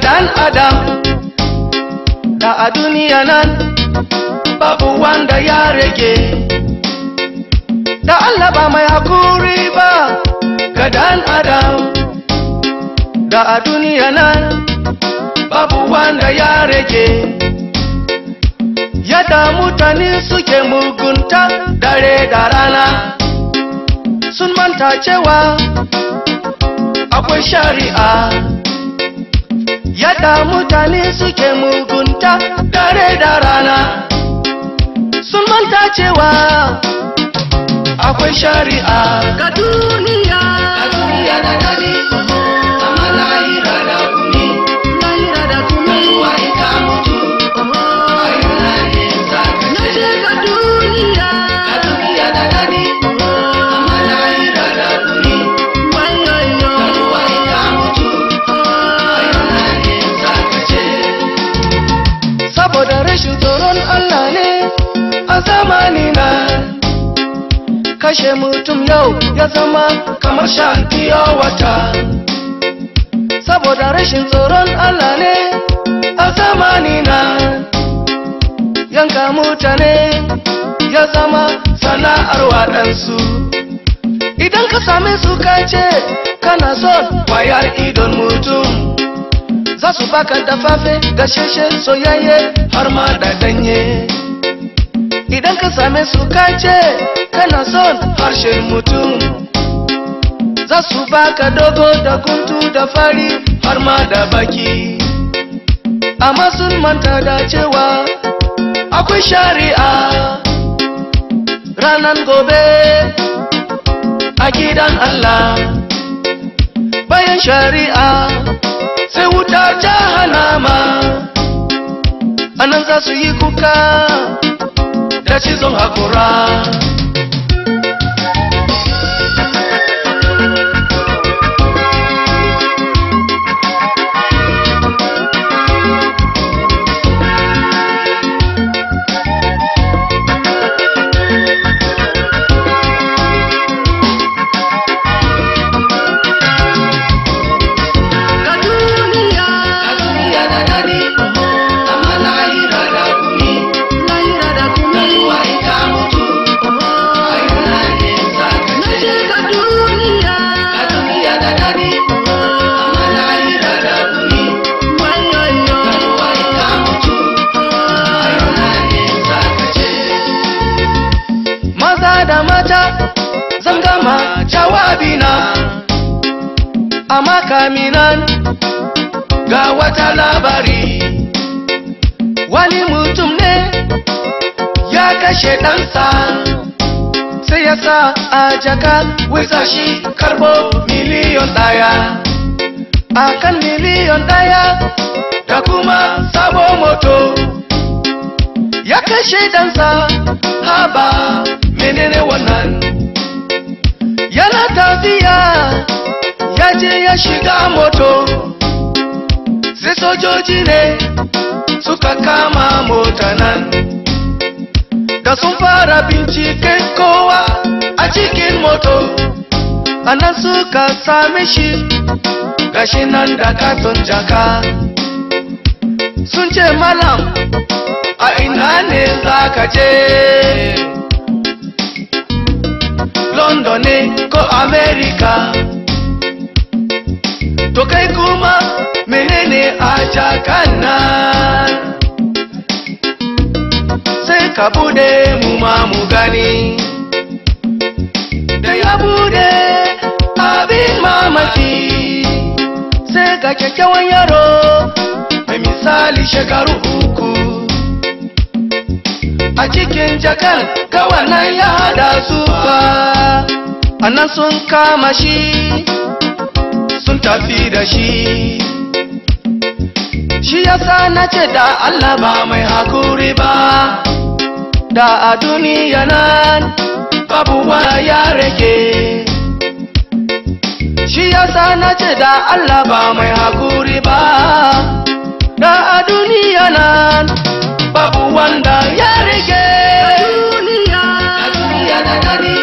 dan adam. Da a duniya nan babu wanda ya rage. Da Allah ba mai hakuri ba ga dan adam. Da a duniya nan babu wanda ya rage. Yadda mutane suke mugunta dare da rana, sun manta cewa akwai shari'a. Yadda mutane suke mugunta dare da rana, sun manta cewa akwai shari'a. Ga duniya da dadi, amma lahira da gumi. Lahira da gumi, ruwa ita mutu. Ayyuna ne za ka ce. Ga duniya da dadi, amma lahira da gumi. Ruwa ita mutu. Ayyuna ne za ka ce. Saboda rashin tsoron Allah ne a zamani na, kashe mutum yau ya zama kamar shan fiye wata. Saboda rashin tsoron Allah ne a zamani na, yanka mutane ya zama sana'ar waɗansu. Idan ka same su kace kana son kwayar idon mutum, za su baka dafafe gasheshe soyayye har ma da danye. Idan ka same su kace kana son harshen mutum, za su baka dogo da guntu da fari har ma da baki. Amma sun manta da cewa akwai shari'a. Ranan gobe a gidan Allah, bayan shari'a sai wuta jahannama. Anan za su yi kuka da cizon hakura. Da mata zan gama jawabina, amma kaminan ga wata labari. Wani mutum ne ya kashe ɗansa, sai ya sa a jaka wisa shi karbo miliyon ɗaya. A kan miliyon ɗaya da kuma sabo moto, ya kashe ɗansa. Haba menene wannan? Yana tafiya ya je ya shiga moto, sai sojoji ne suka kama mota nan. Da sun fara bincike kowa a cikin moto, anan suka same shi gashi nan da katon jaka. Sun ce malam, a ina ne za ka je? London ne ko America? To kai kuma menene a jakan nan? Sai ka bude mu ma mu gani. Da ya bude abin mamaki, sai ga kyakkyawan yaro mai misali shekaru 3. A cikin jakan ga wannan ya hada su ba. Anan sun kama shi sun tafi da shi. Shi yasa na ce da Allah ba mai hakuri ba. Da a duniya nan babu wanda ya rage. Shi yasa na ce da Allah ba mai hakuri ba. Da a duniya nan babu wanda ya rage. Duniya da dadi.